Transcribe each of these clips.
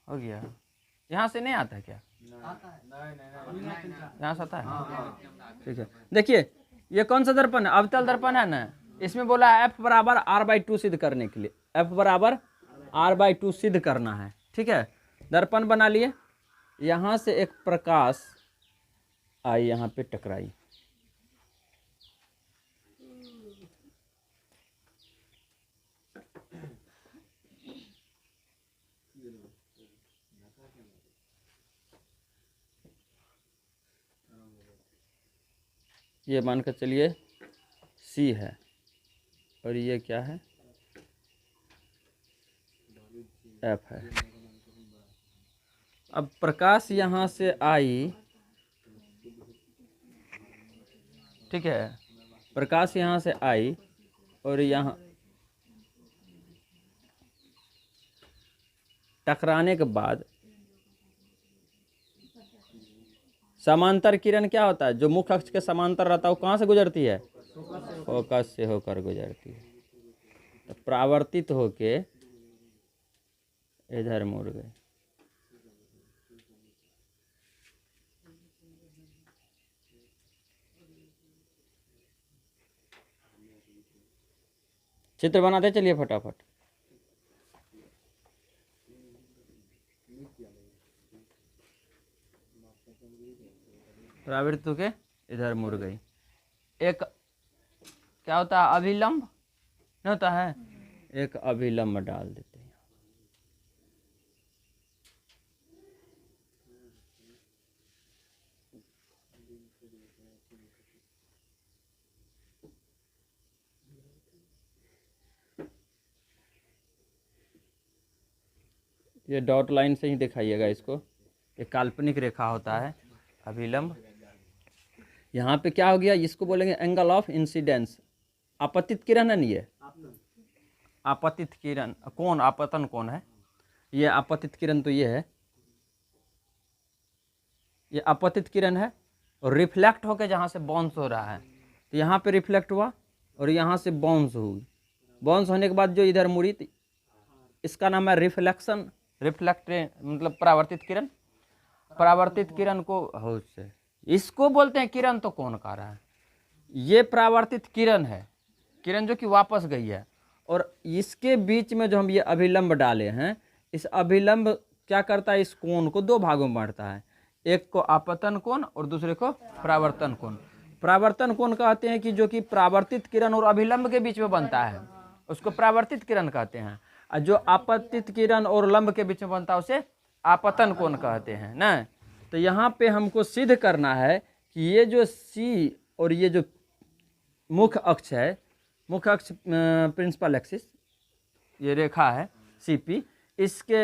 हो गया। यहाँ से नहीं आता क्या? यहाँ से आता है। ठीक है, देखिए ये कौन सा दर्पण है? अवतल दर्पण है ना। इसमें बोला है F बराबर R/2 सिद्ध करने के लिए, F बराबर R/2 सिद्ध करना है। ठीक है, दर्पण बना लिए। यहाँ से एक प्रकाश आई, यहाँ पे टकराई। ये मान कर चलिए C है और ये क्या है? F है। अब प्रकाश यहाँ से आई, ठीक है, प्रकाश यहाँ से आई और यहाँ टकराने के बाद समांतर किरण क्या होता है? जो मुख्य अक्ष के समांतर रहता है वो कहाँ से गुजरती है? फोकस से होकर गुजरती है। तो परावर्तित होके इधर मुड़ गए। चित्र बनाते चलिए फटाफट। परावर्तित होके इधर मुड़ गई। एक क्या होता है? अभिलंब नहीं होता है? एक अभिलंब डाल देते हैं। ये डॉट लाइन से ही दिखाइएगा इसको। एक काल्पनिक रेखा होता है अभिलंब। यहाँ पे क्या हो गया? इसको बोलेंगे एंगल ऑफ इंसिडेंस। आपतित किरण है नहीं, ये आपतित किरण कौन? आपतन कौन है? ये आपतित किरण तो ये है, ये आपतित किरण है और रिफ्लेक्ट होकर जहाँ से बाउंस हो रहा है, तो यहाँ पे रिफ्लेक्ट हुआ और यहाँ से बाउंस हुई। बाउंस होने के बाद जो इधर मुड़ी, इसका नाम है रिफ्लेक्शन। रिफ्लेक्ट मतलब परावर्तित किरण। परावर्तित किरण को हो से इसको बोलते हैं किरण। तो कौन कह रहा है? ये परावर्तित किरण है, किरण जो कि वापस गई है। और इसके बीच में जो हम ये अभिलंब डाले हैं, इस अभिलंब क्या करता है? इस कोण को दो भागों में बांटता है, एक को आपतन कोण और दूसरे को परावर्तन कोण। परावर्तन कोण कहते हैं कि जो कि परावर्तित किरण और अभिलंब के बीच में बनता है, उसको परावर्तित किरण कहते हैं। और जो आपतित किरण और लंब के बीच में बनता है उसे आपतन कोण कहते हैं ना। तो यहाँ पे हमको सिद्ध करना है कि ये जो C और ये जो मुख्य अक्ष है, मुख्य अक्ष प्रिंसिपल एक्सिस, ये रेखा है CP, इसके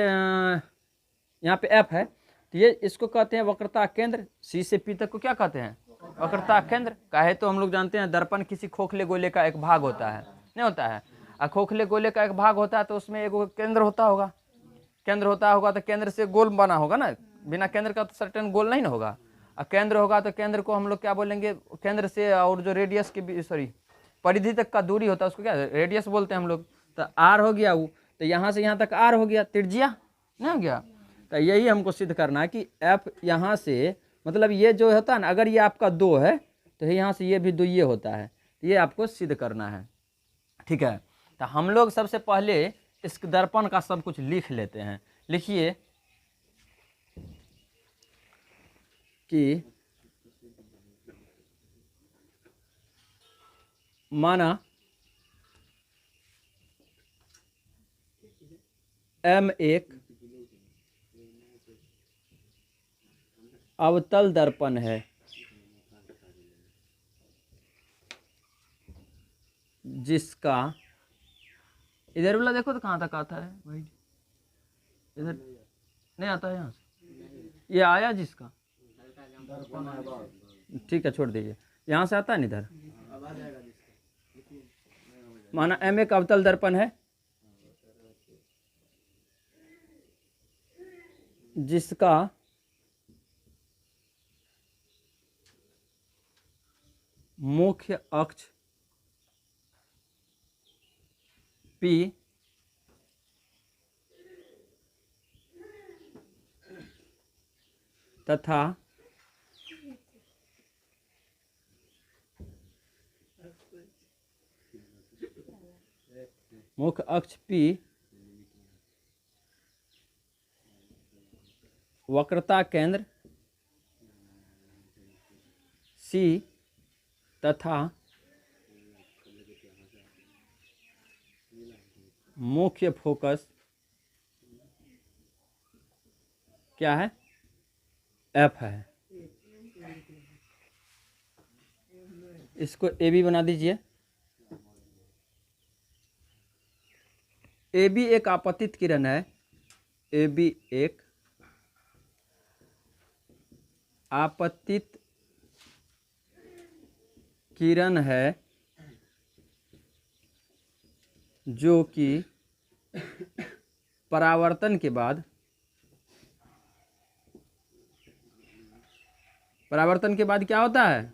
यहाँ पे F है, तो ये इसको कहते हैं वक्रता केंद्र। C से P तक को क्या कहते हैं? वक्रता केंद्र। काहे तो हम लोग जानते हैं दर्पण किसी खोखले गोले का एक भाग होता है, नहीं होता है? खोखले गोले का एक भाग होता है तो उसमें एक केंद्र होता होगा। केंद्र होता होगा तो केंद्र से गोल बना होगा ना। बिना केंद्र का तो सर्टेन गोल नहीं ना होगा। केंद्र होगा तो केंद्र को हम लोग क्या बोलेंगे? केंद्र से और जो रेडियस की परिधि तक का दूरी होता है उसको क्या रेडियस बोलते हैं हम लोग। तो R हो गया वो, तो यहाँ से यहाँ तक R हो गया, त्रिज्या नहीं हो गया। तो यही हमको सिद्ध करना है कि F यहाँ से मतलब ये जो होता है ना, अगर ये आपका 2 है तो यहाँ से ये भी 2 ये होता है, ये आपको सिद्ध करना है। ठीक है, तो हम लोग सबसे पहले इस दर्पण का सब कुछ लिख लेते हैं। लिखिए कि माना M एक अवतल दर्पण है जिसका, इधर वाला देखो तो कहाँ तक आता है भाई? इधर नहीं आता है, यहाँ से ये आया जिसका, ठीक है छोड़ दीजिए, यहाँ से आता है ना इधर। माना M एक अवतल दर्पण है जिसका मुख्य अक्ष पी तथा मुख्य अक्ष पी वक्रता केंद्र सी तथा मुख्य फोकस क्या है, एफ है। इसको ए बी बना दीजिए। ए बी एक आपतित किरण है, ए बी एक आपतित किरण है जो कि परावर्तन के बाद क्या होता है,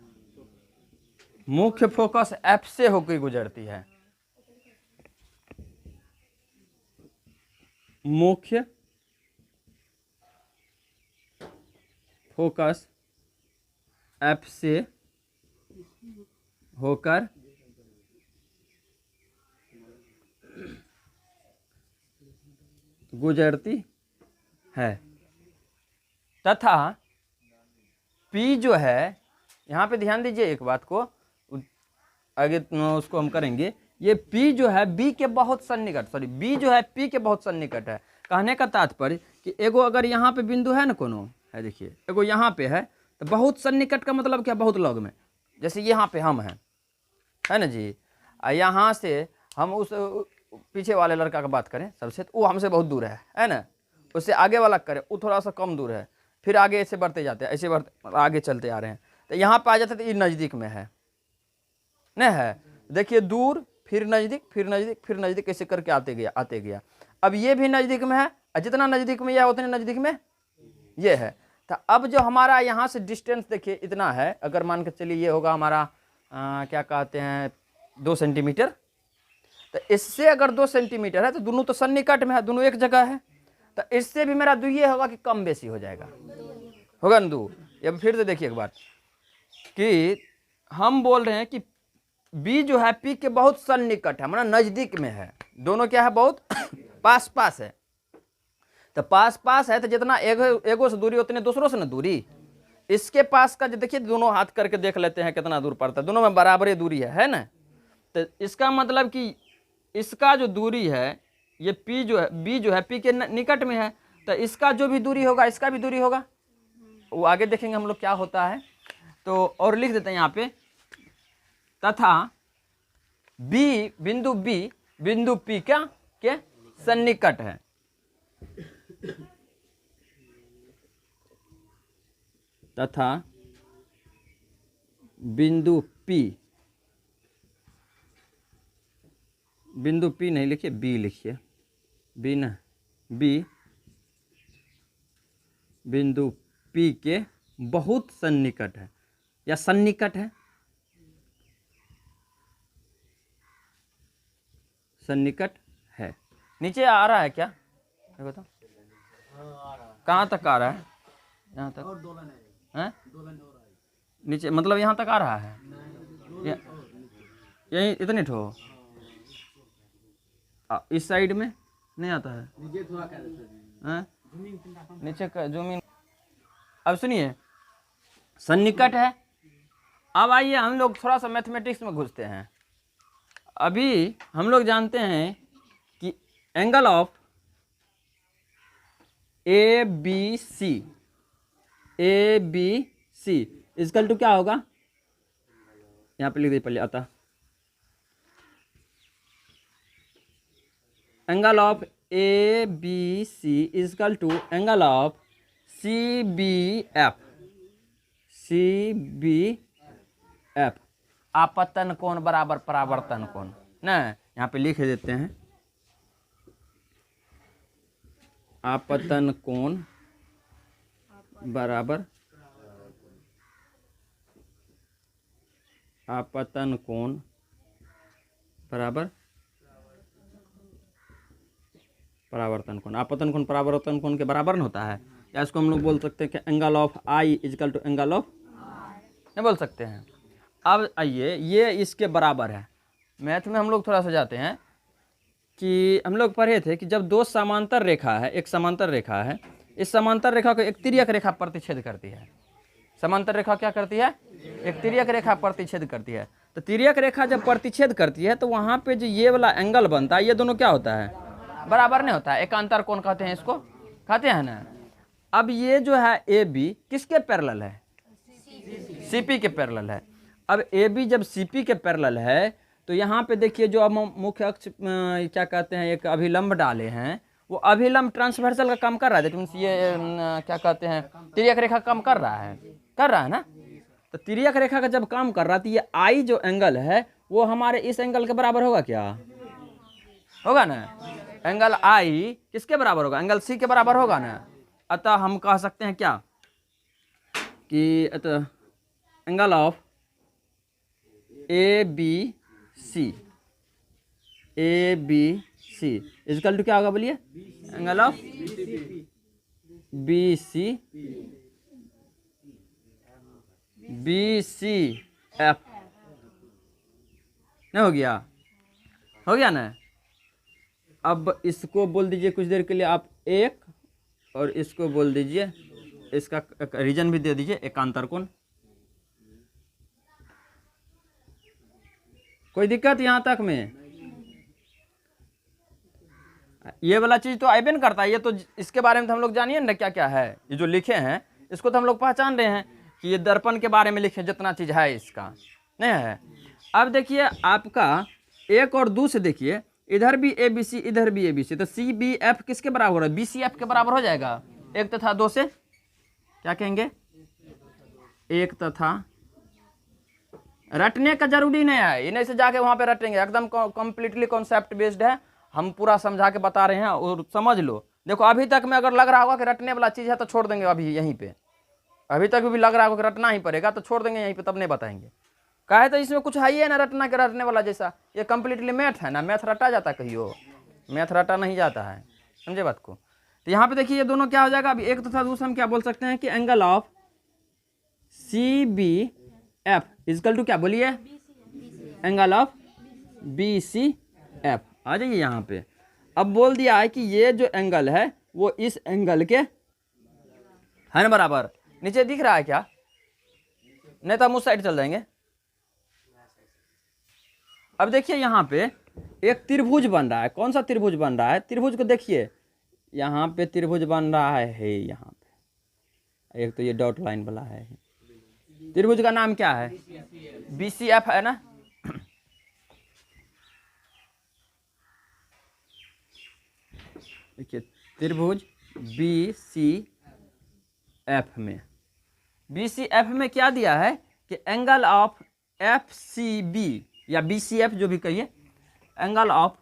मुख्य फोकस एफ से होकर गुजरती है। मुख्य फोकस एफ से होकर गुजरती है तथा P जो है, यहाँ पे ध्यान दीजिए एक बात को, आगे उसको हम करेंगे। ये P जो है B के बहुत सन्निकट, सॉरी B जो है P के बहुत सन्निकट है। कहने का तात्पर्य कि एगो अगर यहाँ पे बिंदु है ना, कोनो है, देखिए एगो यहाँ पे है, तो बहुत सन्निकट का मतलब क्या, बहुत लग में। जैसे यहाँ पे हम हैं, है ना जी, यहाँ से हम उस पीछे वाले लड़का का बात करें सबसे, तो वो हमसे बहुत दूर है ना। उससे आगे वाला करें, वो थोड़ा सा कम दूर है, फिर आगे ऐसे बढ़ते जाते हैं, ऐसे बढ़ते आगे चलते आ रहे हैं, तो यहाँ पे आ जाते तो ये नज़दीक में है नहीं है। देखिए दूर, फिर नज़दीक, फिर नज़दीक, फिर नज़दीक, ऐसे करके आते गया। अब ये भी नज़दीक में है, जितना नज़दीक में यह उतने नज़दीक में ये है। तो अब जो हमारा यहाँ से डिस्टेंस देखिए इतना है, अगर मान के चलिए ये होगा हमारा क्या कहते हैं 2 सेंटीमीटर, तो इससे अगर 2 सेंटीमीटर है तो दोनों तो सन्निकट में है, दोनों एक जगह है, तो इससे भी मेरा दू ये होगा कि कम बेसी हो जाएगा, होगा ना दू। अब फिर से देखिए एक बात कि हम बोल रहे हैं कि बी जो है पी के बहुत सन्निकट है, मतलब नजदीक में है, दोनों क्या है, बहुत पास पास है। तो पास पास है तो जितना एगो से दूरी उतने दूसरों से ना दूरी। इसके पास का जो देखिए, दोनों हाथ करके देख लेते हैं कितना दूर पड़ता है, दोनों में बराबर दूरी है ना। तो इसका मतलब कि इसका जो दूरी है, ये पी जो है, बी जो है पी के निकट में है, तो इसका जो भी दूरी होगा इसका भी दूरी होगा, वो आगे देखेंगे हम लोग क्या होता है। तो और लिख देते हैं यहाँ पे, तथा बी बिंदु पी क्या के सन्निकट है। तथा बिंदु P नहीं लिखिए, बी लिखिए, बी ना, बी बिंदु P के बहुत सन्निकट है या सन्निकट है, सन्निकट है। नीचे आ रहा है क्या, बताओ कहाँ तक आ रहा है, यहाँ तक है, नीचे मतलब यहाँ तक आ रहा है, यही इतने ठो, इस साइड में नहीं आता है, नीचे का जूमिंग। अब सुनिए, सन्निकट है। अब आइए हम लोग थोड़ा सा मैथमेटिक्स में घुसते हैं। अभी हम लोग जानते हैं कि angle of A B C equal to क्या होगा, यहाँ पे लिख दीजिए पहले, आता angle of A B C equal to angle of C B F, आपतन कोण बराबर परावर्तन कोण ना। यहाँ पे लिख देते हैं, आपतन कोण बराबर परावर्तन कोण, आपतन कोण परावर्तन कोण के बराबर न होता है, या इसको हम लोग बोल सकते हैं कि angle of I equal to angle of, नहीं बोल सकते हैं। अब आइए, ये इसके बराबर है। मैथ में हम लोग थोड़ा सा जाते हैं कि हम लोग पढ़े थे कि जब दो समांतर रेखा है, एक समांतर रेखा है, इस समांतर रेखा को एक तिर्यक रेखा प्रतिच्छेद करती है। समांतर रेखा क्या करती है? एक तिर्यक रेखा प्रतिच्छेद करती है। तो तिर्यक रेखा जब प्रतिच्छेद करती है तो वहाँ पे जो ये वाला एंगल बनता है, ये दोनों क्या होता है? बराबर नहीं होता है। एकांतर कोण कहते हैं इसको, कहते हैं ना। अब ये जो है ए बी किसके पैरेलल है? सीपी के पैरेलल है। अब ए बी जब सीपी के पैरेलल है तो यहाँ पे देखिए जो अब मुख्य अक्ष क्या कहते हैं, एक अभिलंब डाले हैं, वो अभिलंब ट्रांसवर्सल का काम कर रहा है। ये क्या कहते हैं, तिर्यक रेखा काम कर रहा है ना। तो तिर्यक रेखा का जब काम कर रहा है तो ये आई जो एंगल है वो हमारे इस एंगल के बराबर होगा क्या? होगा ना। एंगल आई किसके बराबर होगा? एंगल सी के बराबर होगा ना। अतः हम कह सकते हैं क्या कि अतः angle of A B C equal to क्या होगा बोलिए? Angle of B C F. नहीं हो गया? हो गया ना। अब इसको बोल दीजिए कुछ देर के लिए आप एक, और इसको बोल दीजिए, इसका रीजन भी दे दीजिए एकांतर कोण। कोई दिक्कत यहाँ तक में? ये वाला चीज तो आइबे न करता है। ये तो इसके बारे में तो हम लोग जानिए ना क्या क्या है। ये जो लिखे हैं इसको तो हम लोग पहचान रहे हैं कि ये दर्पण के बारे में लिखे, जितना चीज है इसका नहीं है। अब देखिए आपका एक और दो से देखिए, इधर भी ए बी सी, इधर भी ए बी सी, तो सी बी एफ किसके बराबर हो रहा है? बी सी एफ के बराबर हो जाएगा। एक तथा दो से क्या कहेंगे? एक तथा। रटने का जरूरी नहीं है, इन्हें से जाके वहां पे रटेंगे। एकदम कंप्लीटली कॉन्सेप्ट बेस्ड है। हम पूरा समझा के बता रहे हैं और समझ लो। देखो अभी तक में अगर लग रहा होगा कि रटने वाला चीज है तो छोड़ देंगे अभी यहीं पे। अभी तक भी लग रहा होगा कि रटना ही पड़ेगा तो छोड़ देंगे यहीं पे, तब नहीं बताएंगे। कहे तो इसमें कुछ है ही है ना रटना के रटने वाला जैसा। ये कंप्लीटली मैथ है ना। मैथ रटा जाता कहियो? मैथ रटा नहीं जाता है, समझे बात को। तो यहाँ पे देखिए ये दोनों क्या हो जाएगा? अभी एक तथा दूसरा हम क्या बोल सकते हैं कि angle of C B F is equal to क्या बोलिए? Angle of B C F. आ जाइए यहाँ पे। अब बोल दिया है कि ये जो एंगल है वो इस एंगल के है ना बराबर। नीचे दिख रहा है क्या? नहीं तो हम उस साइड चल जाएंगे। अब देखिए यहाँ पे एक त्रिभुज बन रहा है। कौन सा त्रिभुज बन रहा है? त्रिभुज को देखिए, यहाँ पे त्रिभुज बन रहा है यहाँ पे। एक तो ये डॉट लाइन वाला है। त्रिभुज का नाम क्या है? BCF है ना। देखिए त्रिभुज BCF में क्या दिया है कि एंगल ऑफ FCB या BCF जो भी कहिए, angle of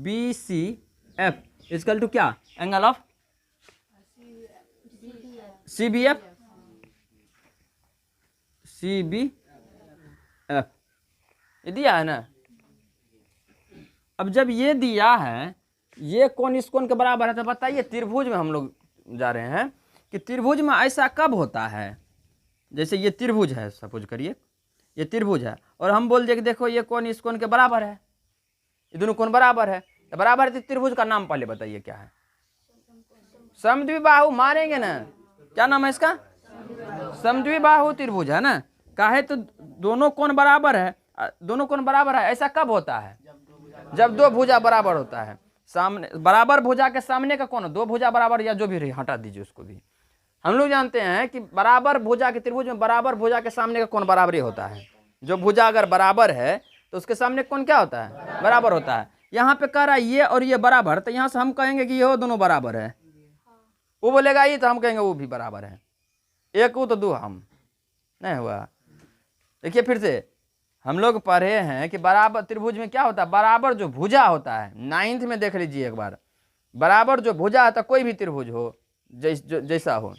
BCF equal to क्या? एंगल ऑफ CBF ये दिया है ना। अब जब ये दिया है, ये कोण इस कोण के बराबर है, तो बताइए त्रिभुज में हम लोग जा रहे हैं कि त्रिभुज में ऐसा कब होता है? जैसे ये त्रिभुज है, सपोज करिए ये त्रिभुज है और हम बोल दिए कि देखो ये कोण इस कोण के बराबर है, ये दोनों कोण बराबर है। तो बराबर है तो त्रिभुज का नाम पहले बताइए क्या है? समद्विबाहु मारेंगे ना। क्या नाम है इसका? समद्विबाहु त्रिभुज है ना। काहे तो दोनों कोण बराबर है। दोनों कोण बराबर है ऐसा कब होता है? जब दो भुजा बराबर होता है। सामने बराबर भुजा के सामने का कोण, दो भुजा बराबर या जो भी रही, हटा दीजिए उसको भी। हम लोग जानते हैं कि बराबर भुजा के त्रिभुज में बराबर भुजा के सामने का कोण बराबर ही होता है। जो भुजा अगर बराबर है तो उसके सामने कोण क्या होता है? बराबर होता है। यहाँ पे कह रहा है ये और ये बराबर, तो यहाँ से हम कहेंगे कि ये दोनों बराबर है। वो बोलेगा ये, तो हम कहेंगे वो भी बराबर है। एक वो तो दो हम, नहीं हुआ। देखिए फिर से हम लोग पढ़े हैं कि बराबर त्रिभुज में क्या होता है? बराबर जो भुजा होता है, 9th में देख लीजिए एक बार। बराबर जो भुजा होता है, कोई भी त्रिभुज हो जैसा हो,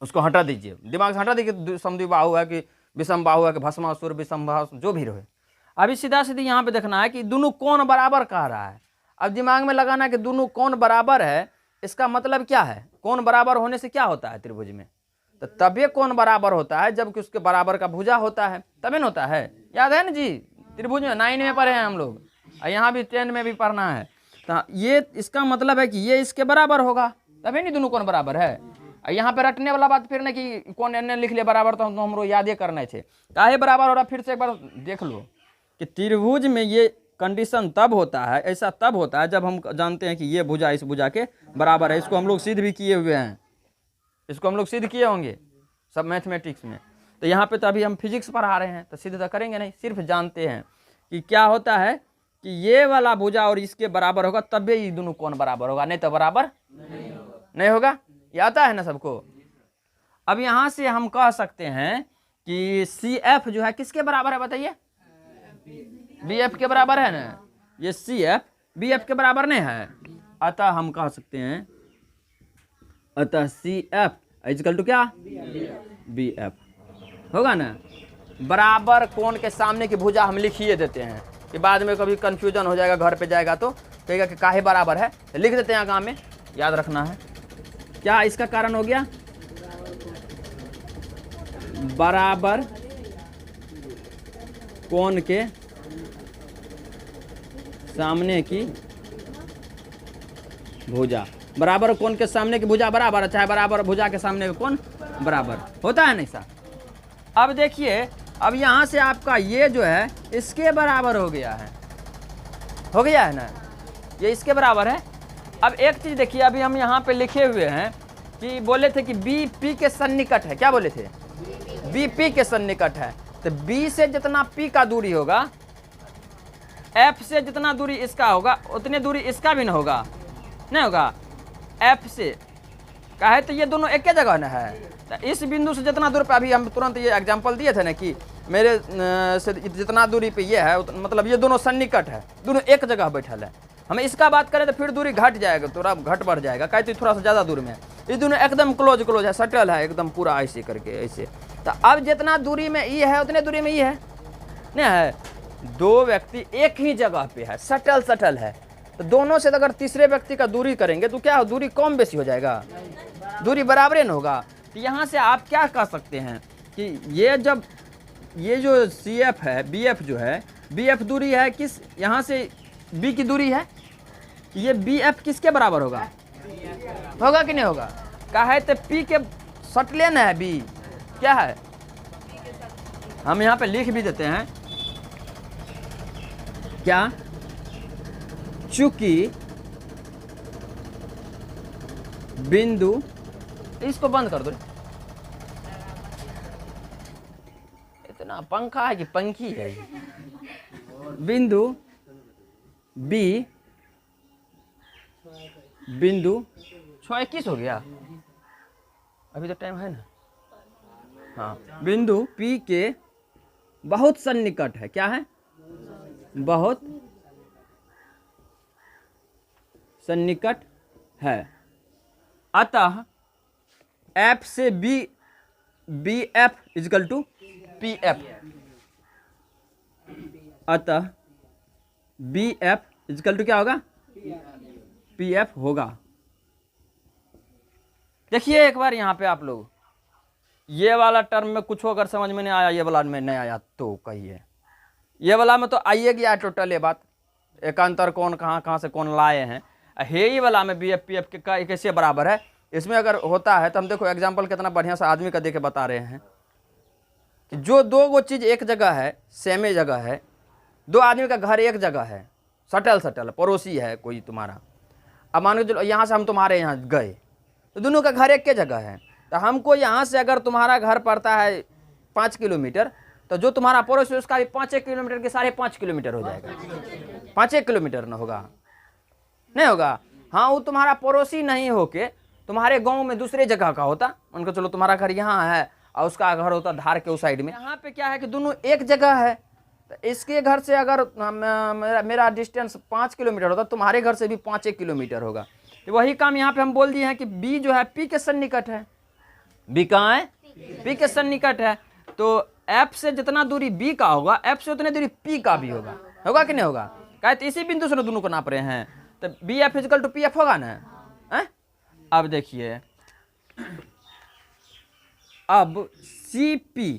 उसको हटा दीजिए, दिमाग से हटा दीजिए। समद्विबाहु है कि विषम बाहु है कि भस्मासुर विषम बाहु, जो भी रहे। अभी सीधा सीधी यहाँ पे देखना है कि दोनों कोण बराबर कह रहा है। अब दिमाग में लगाना कि दोनों कोण बराबर है, इसका मतलब क्या है? कोण बराबर होने से क्या होता है त्रिभुज में? तो तभी कोण बराबर होता है जबकि उसके बराबर का भुजा होता है, तभी न होता है। याद है ना जी, त्रिभुज में 9 में पढ़े हैं हम लोग, और यहाँ भी 10 में भी पढ़ना है। तो ये इसका मतलब है कि ये इसके बराबर होगा, तभी नहीं दोनों कोण बराबर है। यहाँ पे रटने वाला बात फिर नहीं कि कौन ने लिख लिया बराबर, तो हम लोग याद करने थे काहे बराबर हो रहा। फिर से एक बार देख लो कि त्रिभुज में ये कंडीशन तब होता है, ऐसा तब होता है जब हम जानते हैं कि ये भुजा इस भुजा के बराबर है। इसको हम लोग सिद्ध भी किए हुए हैं, इसको हम लोग सिद्ध किए होंगे सब मैथमेटिक्स में। तो यहाँ पे तो अभी हम फिजिक्स पढ़ा रहे हैं, तो सिद्ध तो करेंगे नहीं, सिर्फ जानते हैं कि क्या होता है कि ये वाला भुजा और इसके बराबर होगा तब ये दोनों कोण बराबर होगा, नहीं तो बराबर नहीं होगा। ये आता है ना सबको। अब यहाँ से हम कह सकते हैं कि CF जो है किसके बराबर है बताइए? BF के बराबर है ना। ये CF BF के बराबर नहीं है, अतः हम कह सकते हैं अतः CF इक्वल टू क्या? BF होगा ना। बराबर कोण के सामने की भुजा हम लिख ही देते हैं कि बाद में कभी कंफ्यूजन हो जाएगा, घर पे जाएगा तो कहेगा कि काहे बराबर है, तो लिख देते हैं आगे में, याद रखना है। क्या इसका कारण हो गया? बराबर कोण के सामने की भुजा, बराबर कोण के सामने की भुजा बराबर, चाहे बराबर भुजा के सामने का कोण बराबर होता है नहीं सा। अब देखिए, अब यहां से आपका ये जो है इसके बराबर हो गया है ना, ये इसके बराबर है। अब एक चीज देखिए, अभी हम यहाँ पे लिखे हुए हैं कि बोले थे कि बी पी के सन्निकट है। क्या बोले थे? बी पी के सन्निकट है। तो बी से जितना पी का दूरी होगा, एफ से जितना दूरी इसका होगा, उतनी दूरी इसका भी ना होगा, नहीं होगा। एफ से कहे तो ये दोनों एक जगह ना है, तो इस बिंदु से जितना दूर पे, अभी हम तुरंत ये एग्जांपल दिए थे ना कि मेरे से जितना दूरी पे ये है, मतलब ये दोनों सन्निकट है, दोनों एक जगह बैठल है। हम इसका बात करें तो फिर दूरी घट जाएगा, थोड़ा घट बढ़ जाएगा, कहे तो थोड़ा सा ज़्यादा दूर में है। ये दोनों एकदम क्लोज है, सटल है एकदम पूरा, ऐसे करके ऐसे। तो अब जितना दूरी में ये है उतने दूरी में ये है, नहीं है। दो व्यक्ति एक ही जगह पे है, सटल है, तो दोनों से अगर तीसरे व्यक्ति का दूरी करेंगे तो क्या दूरी कम बेसी हो जाएगा, दूरी बराबर न होगा। तो यहाँ से आप क्या कह सकते हैं कि ये जब ये जो CF है, BF जो है, BF दूरी है किस, यहाँ से B की दूरी है, ये BF किसके बराबर होगा? होगा कि नहीं होगा? कहे तो P के सटले न है B, क्या है? हम यहाँ पे लिख भी देते हैं क्या, चूंकि बिंदु, इसको बंद कर दो, इतना पंखा है कि पंखी है। बिंदु B, बिंदु 6:21 हो गया, अभी तो टाइम है ना। हाँ, बिंदु P के बहुत सन्निकट है। क्या है? बहुत सन्निकट है। अतः F से BF इक्वल टू PF, अतः BF इक्वल टू क्या होगा? PF होगा। देखिए एक बार यहाँ पे आप लोग, ये वाला टर्म में कुछ अगर समझ में नहीं आया, ये वाला में नहीं आया तो कहिए, ये वाला में तो आइए गया टोटल ये बात, एकांतर कौन कहाँ से कौन लाए हैं। हे वाला में BF PF के कैसे बराबर है, इसमें अगर होता है तो हम देखो एग्जाम्पल कितना बढ़िया सा आदमी का देके बता रहे हैं कि जो दो वो चीज़ एक जगह है, सेम जगह है, दो आदमी का घर एक जगह है, सटल पड़ोसी है कोई तुम्हारा। अब मान के चलो यहाँ से हम तुम्हारे यहाँ गए तो दोनों का घर एक के जगह है, तो हमको यहाँ से अगर तुम्हारा घर पड़ता है 5 किलोमीटर, तो जो तुम्हारा पड़ोसी उसका भी 5 किलोमीटर के 5.5 किलोमीटर हो जाएगा। 5 किलोमीटर न होगा, नहीं होगा। हाँ, वो तुम्हारा पड़ोसी नहीं होके तुम्हारे गांव में दूसरे जगह का होता, उनको चलो तुम्हारा घर यहाँ है और उसका घर होता धार के उस साइड में। यहाँ पे क्या है कि दोनों एक जगह है, तो इसके घर से अगर मेरा डिस्टेंस 5 किलोमीटर होता, तुम्हारे घर से भी 5 किलोमीटर होगा। तो वही काम यहाँ पे हम बोल दिए हैं कि B जो है P के सन्निकट है। B कहाँ है? P के सन्निकट है। तो F से जितना दूरी B का होगा, F से उतनी दूरी P का भी होगा, होगा कि नहीं होगा? कहे तो इसी बिंदु से दोनों को नाप रहे हैं, तो B F is equal to P F होगा ना। है? अब देखिए, अब सी पी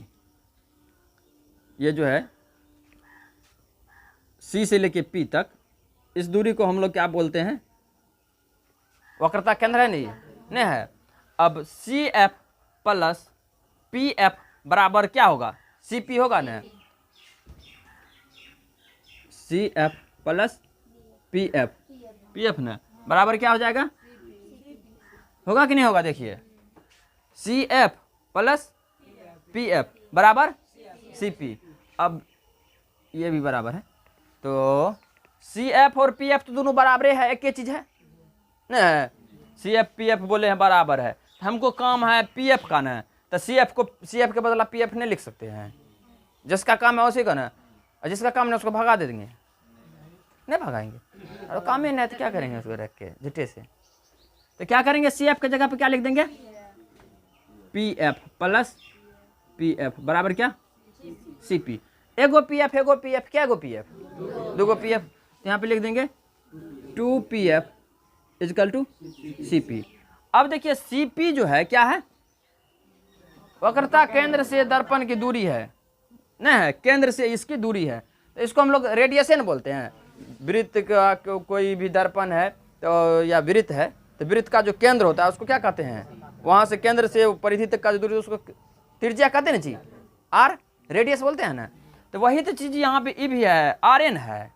ये जो है सी से लेके पी तक, इस दूरी को हम लोग क्या बोलते हैं, वक्रता केंद्र है नहीं है। अब C F plus P F बराबर क्या होगा, सी पी होगा ना, C F plus P F ना बराबर क्या हो जाएगा, होगा कि नहीं होगा। देखिए C F plus P F बराबर सी पी। अब ये भी बराबर है, तो सी एफ और पी एफ तो दोनों बराबर है, एक ही चीज है ना। सी एफ पी एफ बोले हैं बराबर है, हमको काम है पी एफ का ना, तो सी एफ के बदला पी एफ नहीं लिख सकते हैं। जिसका काम है उसी का ना, और जिसका काम नहीं उसको भगा दे देंगे, नहीं भगाएंगे, और काम ही नहीं तो क्या करेंगे उसको रख के झुट्टे से। तो क्या करेंगे, सी एफ की जगह पे क्या लिख देंगे, P F plus P F बराबर क्या, सी पी। एगो पी एफ क्या, एगो पी एफ, दो पी एफ, यहाँ पे लिख देंगे 2 P F is equal to C P. अब देखिए सी पी जो है क्या है, वक्रता केंद्र से दर्पण की दूरी है, नहीं है, केंद्र से इसकी दूरी है, तो इसको हम लोग रेडिएशन बोलते हैं। वृत्त का कोई भी दर्पण है तो या वृत्त है, तो वृत्त का जो केंद्र होता है उसको क्या कहते हैं, वहां से केंद्र से परिधि तक का जो दूरी उसको त्रिज्या कहते हैं ना जी, आर रेडियस बोलते हैं ना। तो वही तो चीज यहाँ पे ई भी है, आर एन है।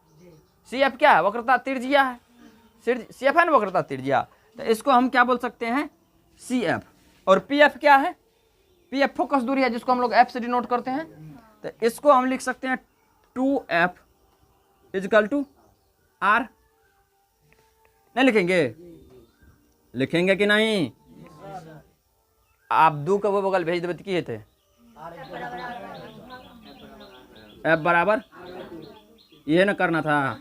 सी एफ क्या है, वक्रता त्रिज्या है, सी एफ है ना वक्रता त्रिज्या, तो इसको हम क्या बोल सकते हैं, सी एफ। और पी एफ क्या है, पी एफ फोकस दूरी है, जिसको हम लोग एफ से डिनोट करते हैं, तो इसको हम लिख सकते हैं 2f इजकल टू आर। नहीं लिखेंगे, लिखेंगे कि नहीं, आप 2 का वो बगल भेज देते किए थे, एफ बराबर ये ना करना था,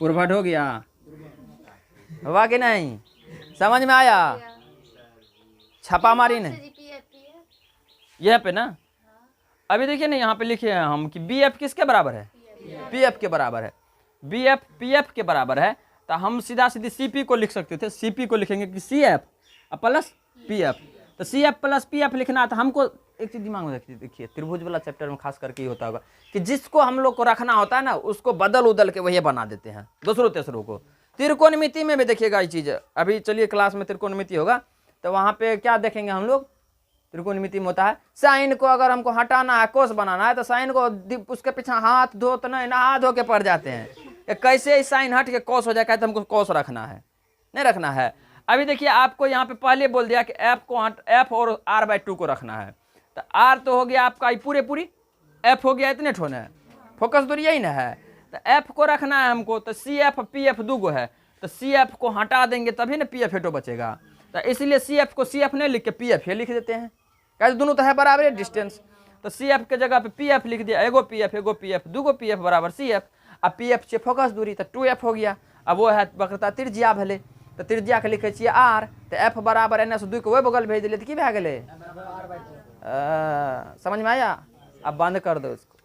पुरभट हो गया, हुआ कि नहीं, समझ में आया, छापा मारी नहीं यह पे ना। अभी देखिए ना यहाँ पे लिखे हैं हम कि बी एफ किसके बराबर है, पी एफ के बराबर है, बी एफ पी एफ के बराबर है, तो हम सीधा सीधी सी पी को लिख सकते थे। सी पी को लिखेंगे कि C F plus P F, तो C F plus P F लिखना था हमको। एक चीज दिमाग में रखिए, देखिए त्रिभुज वाला चैप्टर में खास करके ये होता होगा कि जिसको हम लोग को रखना होता है ना, उसको बदल उदल के वही बना देते हैं दूसरों तेसरों को। त्रिकोणमिति में भी देखिएगा ये चीज, अभी चलिए क्लास में त्रिकोणमिति होगा तो वहां पे क्या देखेंगे हम लोग, त्रिकोणमिति में होता है साइन को अगर हमको हटाना है, कोस बनाना है, तो साइन को उसके पीछे हाथ धो तो नहीं, नहा धो के पड़ जाते हैं, कैसे साइन हट के कोस हो जाए, कहते हमको कोस रखना है, नहीं रखना है। अभी देखिए आपको यहाँ पे पहले बोल दिया कि एफ को एफ और r/2 को रखना है, तो r तो हो गया आपका पूरी, f हो गया इतने ठोने, फोकस दूरी यही ना है, तो f को रखना है हमको, तो सी एफ पी एफ दूगो है, तो सी एफ को हटा देंगे तभी ना पी एफ हेटो बचेगा, तो इसलिए सी एफ को सी एफ नहीं लिख के पी एफ लिख देते हैं, कहते दोनों तो है बराबर है डिस्टेंस, तो सी एफ के जगह पे पी एफ लिख दिया, एगो पी एफ दूगो पी एफ बराबर सी एफ। अब पी एफ से फोकस दूरी तो 2f हो गया, अब वो है वक्रता त्रिज्या भले, तो त्रिज्या के लिखे छियै r, तो f बराबर एन से 2 को वही बगल भेज दिले तो की भए गेलै, समझ में आया। अब बंद कर दो इसको।